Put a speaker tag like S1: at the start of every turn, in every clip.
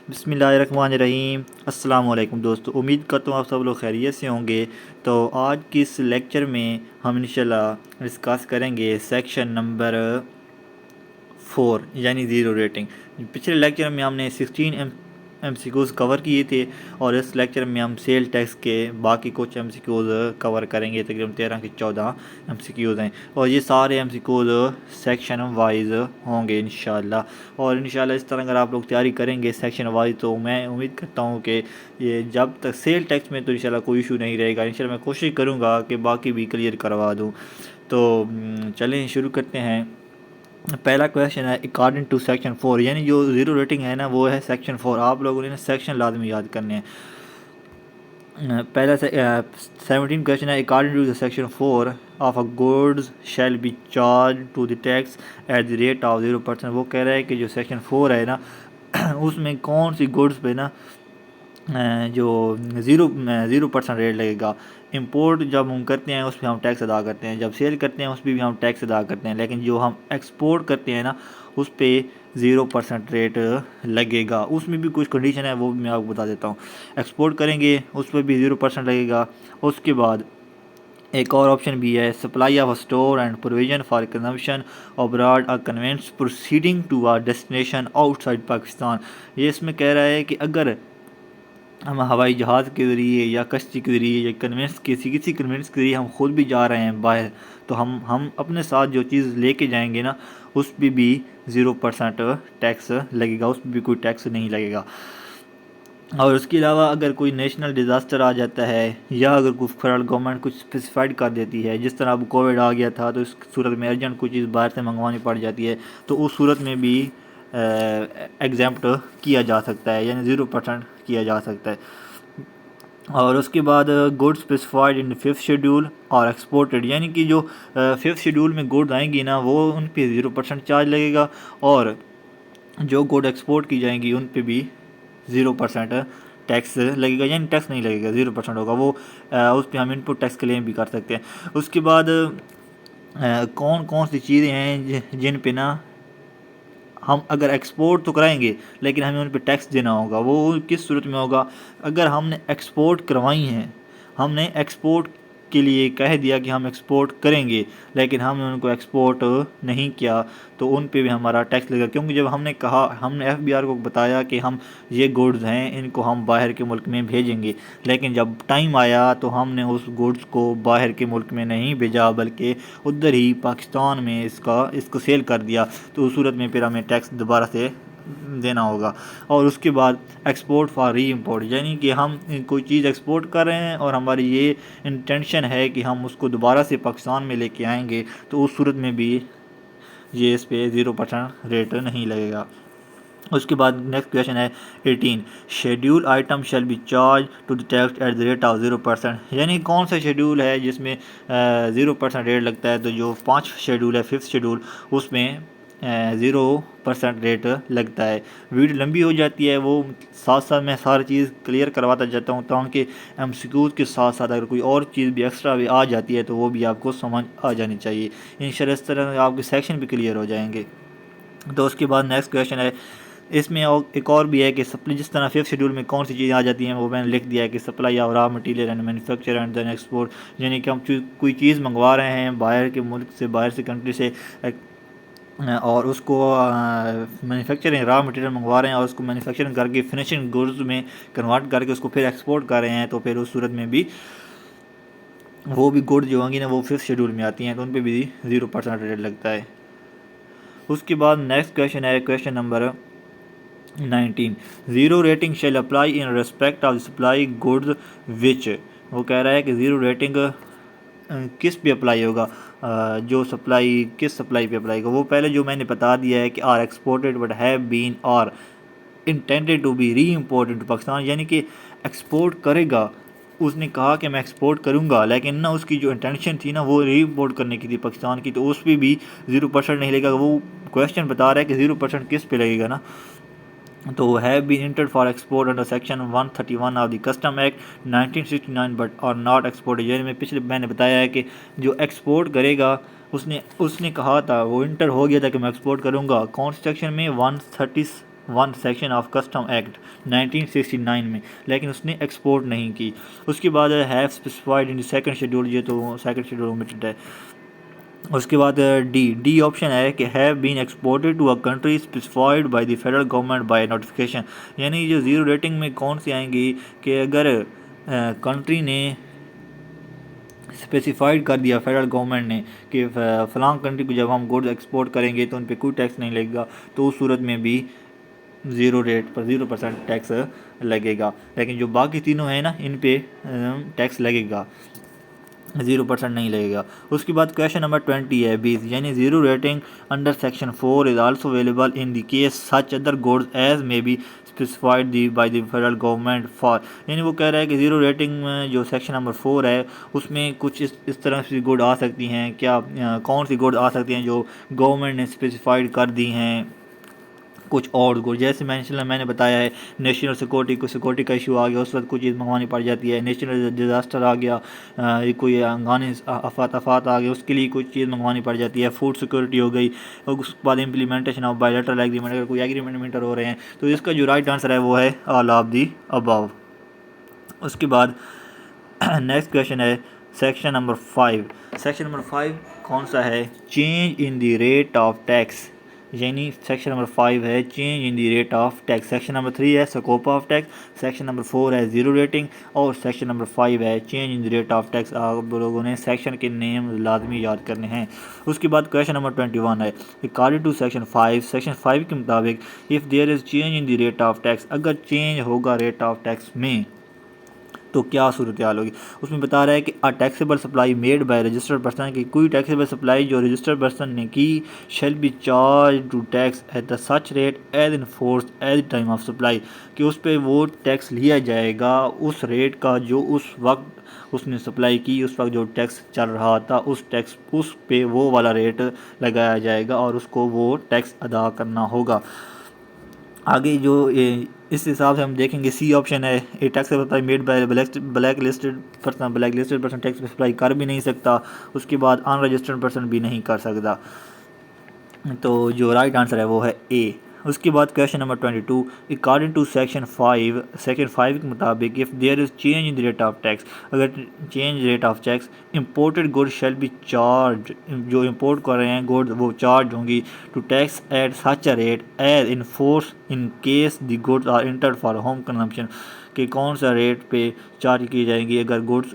S1: بسم اللہ الرحمن الرحیم۔ السلام علیکم دوستو، امید کرتا ہوں آپ سب لوگ خیریت سے ہوں گے۔ تو آج کی اس لیکچر میں ہم انشاءاللہ ڈسکس کریں گے سیکشن نمبر 4 یعنی زیرو ریٹنگ۔ پچھلے لیکچر میں ہم نے 16 ایم سی کیوز کور کیے تھے، اور اس لیکچر میں ہم سیل ٹیکس کے باقی کچھ ایم سی کیوز کور کریں گے۔ تقریباً 13 کی 14 ایم سی کیوز ہیں، اور یہ سارے M C Qs section wise ہوں گے انشاءاللہ۔ اور انشاءاللہ اس طرح اگر آپ لوگ تیاری کریں گے سیکشن وائز، تو میں امید کرتا ہوں کہ یہ جب تک سیل ٹیکس میں تو انشاءاللہ کوئی ایشو نہیں رہے گا۔ انشاءاللہ میں کوشش کروں گا کہ باقی بھی کلیئر کروا دوں۔ تو چلیں شروع کرتے ہیں۔ پہلا کویشچن ہے اکارڈنگ ٹو سیکشن 4، یعنی جو زیرو ریٹنگ ہے نا وہ ہے سیکشن 4۔ آپ لوگوں نے سیکشن لازمی یاد کرنے ہیں۔ پہلا 17 کویشچن ہے according to section 4 of a goods shall be charge to the tax at the rate of 0%۔ وہ کہہ رہا ہے کہ جو سیکشن 4 ہے نا اس میں کون سی گوڈز پہ نا جو 0% ریٹ لگے گا۔ امپورٹ جب ہم کرتے ہیں اس پہ ہم ٹیکس ادا کرتے ہیں، جب سیل کرتے ہیں اس پہ بھی ہم ٹیکس ادا کرتے ہیں، لیکن جو ہم ایکسپورٹ کرتے ہیں نا اس پہ 0% ریٹ لگے گا۔ اس میں بھی کچھ کنڈیشن ہے، وہ بھی میں آپ کو بتا دیتا ہوں۔ ایکسپورٹ کریں گے اس پہ بھی 0% لگے گا۔ اس کے بعد ایک اور آپشن بھی ہے، supply of store and provision for consumption abroad a conveyance proceeding to a destination outside Pakistan. یہ اس میں کہہ رہا ہے کہ اگر ہم ہوائی جہاز کے ذریعے یا کشتی کے ذریعے یا کسی کنوینس کے ذریعے ہم خود بھی جا رہے ہیں باہر، تو ہم اپنے ساتھ جو چیز لے کے جائیں گے نا اس پہ بھی 0% ٹیکس لگے گا، اس پہ بھی کوئی ٹیکس نہیں لگے گا۔ اور اس کے علاوہ اگر کوئی نیشنل ڈیزاسٹر آ جاتا ہے، یا اگر کوئی فیڈرل گورنمنٹ کچھ اسپیسیفائڈ کر دیتی ہے، جس طرح اب کووڈ آ گیا تھا تو اس صورت میں ارجنٹ کوئی چیز باہر سے منگوانی پڑ جاتی ہے، تو اس صورت میں بھی ایگزیمپٹ کیا جا سکتا ہے، یعنی 0% کیا جا سکتا ہے۔ اور اس کے بعد good specified in 5th schedule اور ایکسپورٹڈ، یعنی کہ جو 5th شیڈول میں گوڈ آئیں گی نا وہ ان پہ 0% چارج لگے گا، اور جو گوڈ ایکسپورٹ کی جائیں گی ان پہ بھی 0% ٹیکس لگے گا، یعنی ٹیکس نہیں لگے گا، 0% ہوگا وہ۔ اس پہ ہم ان پٹ ٹیکس کلیم بھی کر سکتے ہیں۔ اس کے بعد کون کون سی چیزیں ہیں جن پہ نا ہم اگر ایکسپورٹ تو کرائیں گے لیکن ہمیں ان پہ ٹیکس دینا ہوگا۔ وہ کس صورت میں ہوگا؟ اگر ہم نے ایکسپورٹ کروائی ہیں، ہم نے ایکسپورٹ کے لیے کہہ دیا کہ ہم ایکسپورٹ کریں گے، لیکن ہم نے ان کو ایکسپورٹ نہیں کیا، تو ان پہ بھی ہمارا ٹیکس لگے گا۔ کیونکہ جب ہم نے کہا، ہم نے FBR کو بتایا کہ ہم یہ گوڈز ہیں ان کو ہم باہر کے ملک میں بھیجیں گے، لیکن جب ٹائم آیا تو ہم نے اس گوڈز کو باہر کے ملک میں نہیں بھیجا بلکہ ادھر ہی پاکستان میں اس کو سیل کر دیا، تو اس صورت میں پھر ہمیں ٹیکس دوبارہ سے دینا ہوگا۔ اور اس کے بعد ایکسپورٹ فار ری امپورٹ، یعنی کہ ہم کوئی چیز ایکسپورٹ کر رہے ہیں اور ہماری یہ انٹینشن ہے کہ ہم اس کو دوبارہ سے پاکستان میں لے کے آئیں گے، تو اس صورت میں بھی یہ اس پہ 0% ریٹ نہیں لگے گا۔ اس کے بعد نیکسٹ کویشچن ہے 18، schedule item shall be charge to the tax at the rate of 0%، یعنی کون سا شیڈول ہے جس میں 0% ریٹ لگتا ہے؟ تو جو 5 شیڈول ہے، 5th شیڈول، اس میں 0% ریٹ لگتا ہے۔ ویڈیو لمبی ہو جاتی ہے، وہ ساتھ ساتھ میں ساری چیز کلیئر کرواتا جاتا ہوں تاکہ ایم سی کیوز کے ساتھ ساتھ اگر کوئی اور چیز بھی ایکسٹرا بھی آ جاتی ہے تو وہ بھی آپ کو سمجھ آ جانی چاہیے۔ انشاءاللہ اس طرح آپ کے سیکشن بھی کلیئر ہو جائیں گے۔ تو اس کے بعد نیکسٹ کویشچن ہے، اس میں ایک اور بھی ہے کہ جس طرح 5th شیڈول میں کون سی چیزیں آ جاتی ہیں وہ میں نے لکھ دیا ہے کہ supply of raw material and manufacture and then export, یعنی کہ ہم کوئی چیز منگوا رہے ہیں باہر کے ملک سے، باہر سے کنٹری سے، اور اس کو مینوفیکچرنگ را مٹیریل منگوا رہے ہیں اور اس کو مینوفیکچرنگ کر کے فنیشنگ گڈز میں کنورٹ کر کے اس کو پھر ایکسپورٹ کر رہے ہیں، تو پھر اس صورت میں بھی وہ بھی گڈ جو ہوں گی نا وہ 5th شیڈول میں آتی ہیں، تو ان پہ بھی 0% ریٹ لگتا ہے۔ اس کے بعد نیکسٹ کویشچن ہے question number 19، zero rating shall apply in respect of supply goods which, وہ کہہ رہا ہے کہ زیرو ریٹنگ کس پہ اپلائی ہوگا، جو کس سپلائی پہ اپلائی ہوگا؟ وہ پہلے جو میں نے بتا دیا ہے کہ are exported but have been اور intended to be reimported to Pakistan, یعنی کہ ایکسپورٹ کرے گا، اس نے کہا کہ میں ایکسپورٹ کروں گا، لیکن نا اس کی جو انٹینشن تھی نا وہ ری امپورٹ کرنے کی تھی پاکستان کی، تو اس پہ بھی 0% نہیں لگے گا۔ وہ کویشچن بتا رہا ہے کہ 0% کس پہ لگے گا نا، تو have been entered for export under section 131 of the custom act 1969 but are not export, یعنی میں نے بتایا ہے کہ جو ایکسپورٹ کرے گا اس نے کہا تھا، وہ انٹر ہو گیا تھا کہ میں ایکسپورٹ کروں گا، کون سے سیکشن میں؟ One section of custom act 1969 میں، لیکن اس نے ایکسپورٹ نہیں کی۔ اس کے بعد have specified in second schedule, یہ تو سیکنڈ شیڈول اومیٹڈ ہے۔ اس کے بعد ڈی آپشن ہے کہ have been exported to a country specified by the federal government by notification, یعنی جو زیرو ریٹنگ میں کون سی آئیں گی کہ اگر کنٹری نے اسپیسیفائڈ کر دیا فیڈرل گورنمنٹ نے کہ فلاں کنٹری کو جب ہم گوڈ ایکسپورٹ کریں گے تو ان پہ کوئی ٹیکس نہیں لگے گا، تو اس صورت میں بھی زیرو ریٹ پر 0% ٹیکس لگے گا، لیکن جو باقی تینوں ہیں نا ان پہ ٹیکس لگے گا، 0% نہیں لگے گا۔ اس کے بعد کویشچن نمبر 20 ہے 20، یعنی zero rating under section 4 is also available in the case such other goods as may be specified the by the federal government for, یعنی وہ کہہ رہا ہے کہ زیرو ریٹنگ میں جو سیکشن نمبر 4 ہے اس میں کچھ اس طرح سے گڈ آ سکتی ہیں، کیا کون سی گڈ آ سکتی ہیں جو گورنمنٹ نے اسپیسیفائڈ کر دی ہیں کچھ اور گڈ، جیسے میں نے بتایا ہے نیشنل سیکورٹی کا ایشو آ گیا، اس وقت کوئی چیز منگوانی پڑ جاتی ہے، نیشنل ڈیزاسٹر آ گیا، کوئی انگانی آفات آ گئی، اس کے لیے کوئی چیز منگوانی پڑ جاتی ہے، فوڈ سیکورٹی ہو گئی، اور اس کے بعد امپلیمنٹیشن آف بائیلیٹرل ایگریمنٹ، اگر کوئی ایگریمنٹ منٹر ہو رہے ہیں تو اس کا جو رائٹ آنسر ہے وہ ہے آل آف دی اباؤ۔ اس کے بعد نیکسٹ کویشچن ہے سیکشن نمبر 5، سیکشن نمبر 5 کون سا ہے؟ Change in the rate of tax, یعنی سیکشن نمبر 5 ہے change in the rate of tax, section number 3 ہے scope of tax, section number 4 ہے زیرو ریٹنگ، اور سیکشن نمبر 5 ہے change in the rate of tax. آپ لوگوں نے section کے نیم لازمی یاد کرنے ہیں۔ اس کے بعد کویشچن نمبر 21 ہے اکارڈنگ ٹو سیکشن 5، سیکشن 5 کے مطابق if there is change in the rate of tax, اگر چینج ہوگا ریٹ آف ٹیکس میں تو کیا صورتحال ہوگی؟ اس میں بتا رہا ہے کہ taxable supply made by registered person, کی کوئی ٹیکسیبل سپلائی جو رجسٹرڈ پرسن نے کی shall be charge to tax at the such rate as enforced at the time of supply, کہ اس پہ وہ ٹیکس لیا جائے گا اس ریٹ کا جو اس وقت اس نے سپلائی کی، اس وقت جو ٹیکس چل رہا تھا اس پہ وہ والا ریٹ لگایا جائے گا اور اس کو وہ ٹیکس ادا کرنا ہوگا۔ آگے جو اس حساب سے ہم دیکھیں گے سی آپشن ہے a tax supply made by blacklisted person tax supply کر بھی نہیں سکتا، اس کے بعد ان رجسٹرڈ پرسن بھی نہیں کر سکتا، تو جو رائٹ آنسر ہے وہ ہے اے۔ اس کے بعد question number 22 according to section 5 کے مطابق if there is change in the rate of tax, اگر change rate of tax imported good shall be charge, جو امپورٹ کر رہے ہیں گڈ وہ چارج ہوں گی to tax at such a rate as in force in case the goods are entered for home consumption, کہ کون سا ریٹ پہ چارج کی جائیں گی اگر گڈز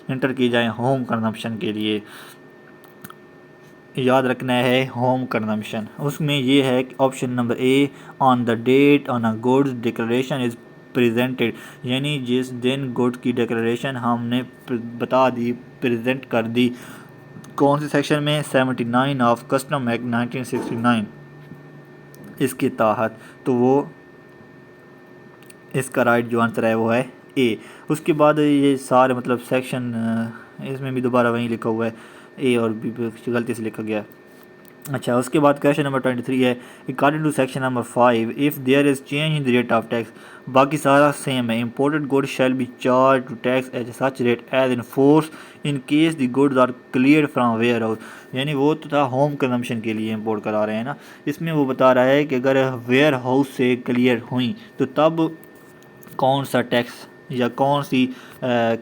S1: انٹر کی جائیں ہوم کنزمپشن کے لیے، یاد رکھنا ہے ہوم کنزمپشن۔ اس میں یہ ہے کہ option number A on the date on a goods declaration is presented, یعنی جس دن گڈ کی ڈکلریشن ہم نے بتا دی پریزنٹ کر دی، کون سے سیکشن میں؟ 79 آف کسٹم ایکٹ 1969 اس کے تحت، تو وہ اس کا رائٹ جو آنسر ہے وہ ہے اے۔ اس کے بعد یہ سارے مطلب سیکشن اس میں بھی دوبارہ وہیں لکھا ہوا ہے اے اور بی پہ غلطی سے لکھا گیا۔ اچھا اس کے بعد کویشچن نمبر 23 ہے according to section number 5 if there is change in the rate of tax, باقی سارا سیم ہے، imported good shall be charge to tax at such rate as in force in case the goods are clear from warehouse, یعنی وہ تو تھا home consumption کے لیے import کرا رہے ہیں نا، اس میں وہ بتا رہا ہے کہ اگر ویئر ہاؤس سے کلیئر ہوئیں تو تب کون سا ٹیکس یا کون سی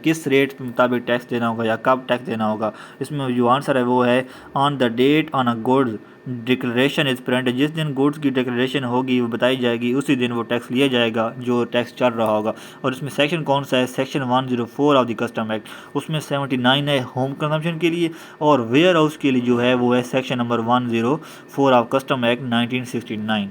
S1: کس ریٹ کے مطابق ٹیکس دینا ہوگا یا کب ٹیکس دینا ہوگا۔ اس میں جو آنسر ہے وہ ہے on the date on a goods declaration is print, جس دن گڈز کی ڈکلریشن ہوگی وہ بتائی جائے گی اسی دن وہ ٹیکس لیا جائے گا جو ٹیکس چل رہا ہوگا۔ اور اس میں سیکشن کون سا ہے؟ Section 104 of the custom act, اس میں 79 ہے ہوم کنزمپشن کے لیے، اور ویئر ہاؤس کے لیے جو ہے وہ ہے section number 104 of custom act 1969۔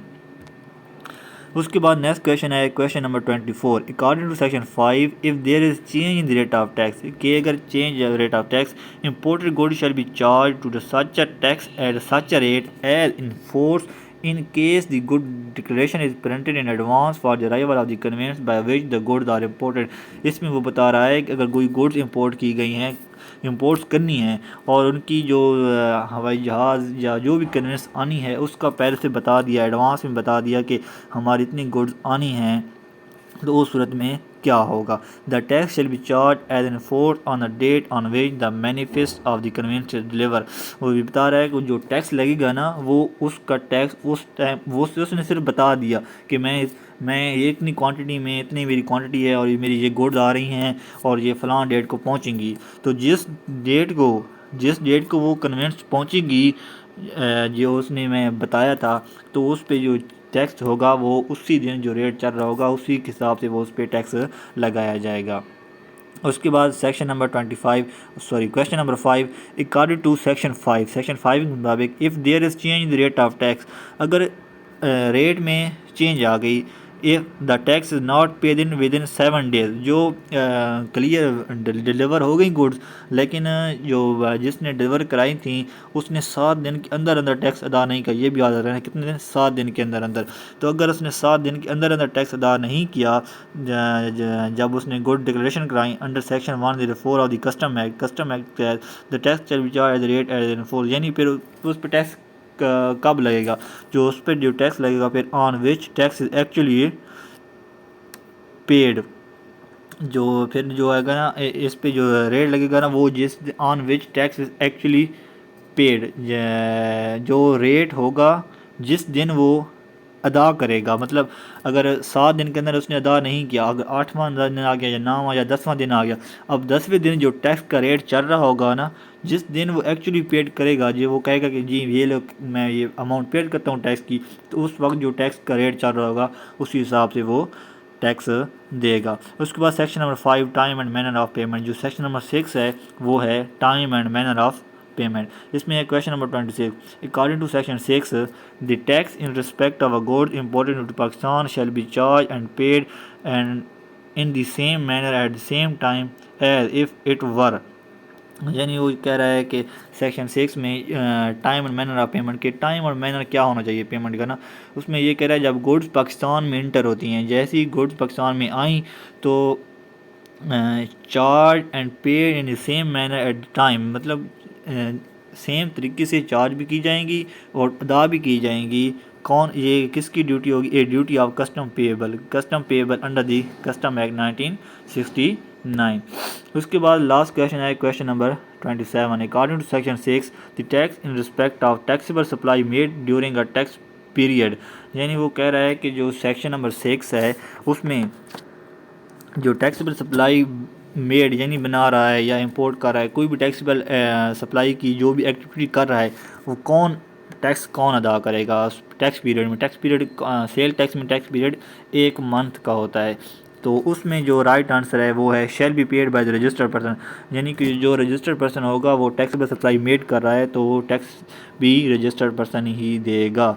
S1: اس کے بعد نیکسٹ کویشچن ہے question number 24 according to section 5 if there is change in the rate of tax, کہ اگر change rate of tax imported good shall be charge to such a tax at such a rate as in force in case the good declaration is printed in advance for the arrival of the conveyance by which the goods are imported. اس میں وہ بتا رہا ہے کہ اگر کوئی goods import کی گئی ہیں، امپورٹس کرنی ہیں، اور ان کی جو ہوائی جہاز یا جو بھی کنوینس آنی ہے اس کا پہلے سے بتا دیا، ایڈوانس میں بتا دیا کہ ہماری اتنی گڈز آنی ہیں تو اس صورت میں کیا ہوگا؟ The tax shall be charge as in force on the date on which the manifest of the conveyance deliver. وہ بھی بتا رہا ہے کہ جو ٹیکس لگے گا نا وہ اس کا ٹیکس اس ٹائم وہ اس نے صرف بتا دیا کہ میں اتنی کوانٹٹی میں اتنی میری کوانٹٹی ہے اور یہ میری یہ گوڈز آ رہی ہیں اور یہ فلاں ڈیٹ کو پہنچیں گی. تو جس ڈیٹ کو وہ کنوینس پہنچے گی جو اس نے میں بتایا تھا، تو اس پہ جو ٹیکس ہوگا وہ اسی دن جو ریٹ چل رہا ہوگا اسی کے حساب سے وہ اس پہ ٹیکس لگایا جائے گا. اس کے بعد question number 5 according to section 5 کے مطابق if there is change the rate of tax, اگر ریٹ میں چینج آ گئی، if the tax is not paid in within 7 days، جو کلیئر ڈلیور ہو گئی گڈس لیکن جو جس نے ڈلیور کرائی تھیں اس نے 7 دن کے اندر ٹیکس ادا نہیں کیا. یہ بھی یاد رکھنا ہے کتنے دن، 7 دن کے اندر. تو اگر اس نے 7 دن کے اندر ٹیکس ادا نہیں کیا جب اس نے گڈ ڈکلیریشن کرائی under section 104 of the custom act کے تحت، the tax shall be charge at the rate as in full, یعنی پھر اس پہ ٹیکس کب لگے گا؟ جو اس پہ جو ٹیکس لگے گا پھر on which tax is actually paid. جو پھر جو ہے نا اس پہ جو ریٹ لگے گا نا وہ جس on which tax is actually paid, جو ریٹ ہوگا جس دن وہ ادا کرے گا. مطلب اگر 7 دن کے اندر اس نے ادا نہیں کیا، اگر 8واں دن آ گیا یا 9واں یا 10واں دن آ گیا، اب 10ویں دن جو ٹیکس کا ریٹ چل رہا ہوگا نا، جس دن وہ ایکچولی پیڈ کرے گا، وہ کہے گا کہ جی یہ لوگ میں یہ اماؤنٹ پیڈ کرتا ہوں ٹیکس کی، تو اس وقت جو ٹیکس کا ریٹ چل رہا ہوگا اسی حساب سے وہ ٹیکس دے گا. اس کے بعد section number 5 time and manner of payment. جو سیکشن نمبر 6 ہے وہ ہے time and manner of payment. اس میں ہے question number 26 according to section 6 the tax in respect of a good imported into Pakistan shall be charge and paid and in the same manner at the same time as if it were. یعنی وہ کہہ رہا ہے کہ سیکشن 6 میں time and manner of payment کے time اور مینر کیا ہونا چاہیے پیمنٹ کا نا. اس میں یہ کہہ رہا ہے جب گوڈز پاکستان میں انٹر ہوتی ہیں، جیسی گوڈز پاکستان میں آئیں تو charge and paid in the same manner at time, مطلب سیم طریقے سے چارج بھی کی جائیں گی اور ادا بھی کی جائیں گی. یہ کس کی ڈیوٹی ہوگی؟ A duty of custom payable under the custom act 1969. اس کے بعد لاسٹ کویشچن ہے question number 27 according to section 6 the tax in respect of taxable supply made during a tax period. یعنی وہ کہہ رہا ہے کہ جو سیکشن نمبر 6 ہے اس میں جو ٹیکسیبل سپلائی میڈ یعنی بنا رہا ہے یا امپورٹ کر رہا ہے، کوئی بھی ٹیکسیبل سپلائی کی جو بھی ایکٹیویٹی کر رہا ہے وہ ٹیکس کون ادا کرے گا ٹیکس پیریڈ میں. ٹیکس پیریڈ سیل ٹیکس میں ٹیکس پیریڈ 1 منتھ کا ہوتا ہے. تو اس میں جو رائٹ آنسر ہے وہ ہے shall be paid by the registered person, یعنی کہ جو رجسٹرڈ پرسن ہوگا وہ ٹیکسیبل سپلائی میڈ کر رہا ہے تو وہ ٹیکس بھی رجسٹرڈ پرسن ہی دے گا.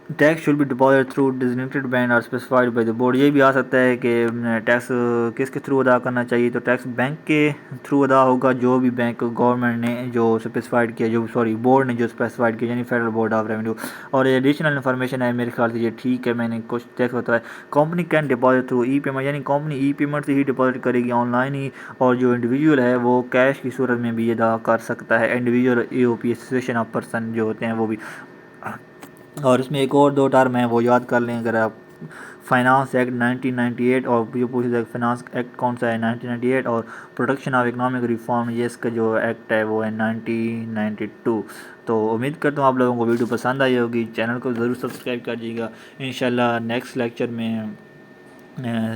S1: Tax should be deposit through designated bank اور اسپیسیفائڈ بائی دا بورڈ. یہ بھی آ سکتا ہے کہ ٹیکس کس کے تھرو ادا کرنا چاہیے، تو ٹیکس بینک کے تھرو ادا ہوگا، جو بھی بینک گورنمنٹ نے جو اسپیسیفائڈ کیا، بورڈ نے جو اسپیسیفائڈ کیا، یعنی فیڈرل بورڈ آف ریونیو. اور یہ ایڈیشنل انفارمیشن ہے میرے خیال سے یہ ٹھیک ہے، میں نے کچھ ٹیکس ہوتا ہے. Company can deposit through E payment, یعنی کمپنی ای پیمنٹ سے ہی ڈپازٹ کرے گی آن لائن ہی، اور جو انڈیویجول ہے وہ کیش کی صورت میں بھی ادا کر سکتا ہے. Individual E O P association of person جو ہوتے ہیں وہ بھی. اور اس میں ایک اور 2 ٹرم ہیں وہ یاد کر لیں اگر آپ. فائنانس ایکٹ 1998 اور جو پوچھ جائے فائنانس ایکٹ کون سا ہے 1998، اور پروٹیکشن آف اکنامک ریفارم یہ اس کا جو ایکٹ ہے وہ ہے 1992. تو امید کرتا ہوں آپ لوگوں کو ویڈیو پسند آئی ہوگی، چینل کو ضرور سبسکرائب کر دیجیے گا. انشاءاللہ نیکسٹ لیکچر میں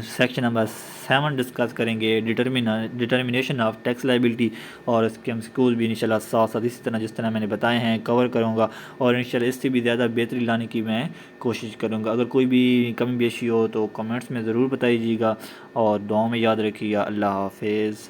S1: سیکشن نمبر 7 ڈسکس کریں گے ڈٹرمنیشن آف ٹیکس لائبلٹی، اور اس کے ہم سکول بھی انشاءاللہ ساتھ اسی طرح جس طرح میں نے بتائے ہیں کور کروں گا، اور انشاءاللہ اس سے بھی زیادہ بہتری لانے کی میں کوشش کروں گا. اگر کوئی بھی کمی بیشی ہو تو کمنٹس میں ضرور بتائیے گا، اور دعاؤں میں یاد رکھیے گا. اللہ حافظ.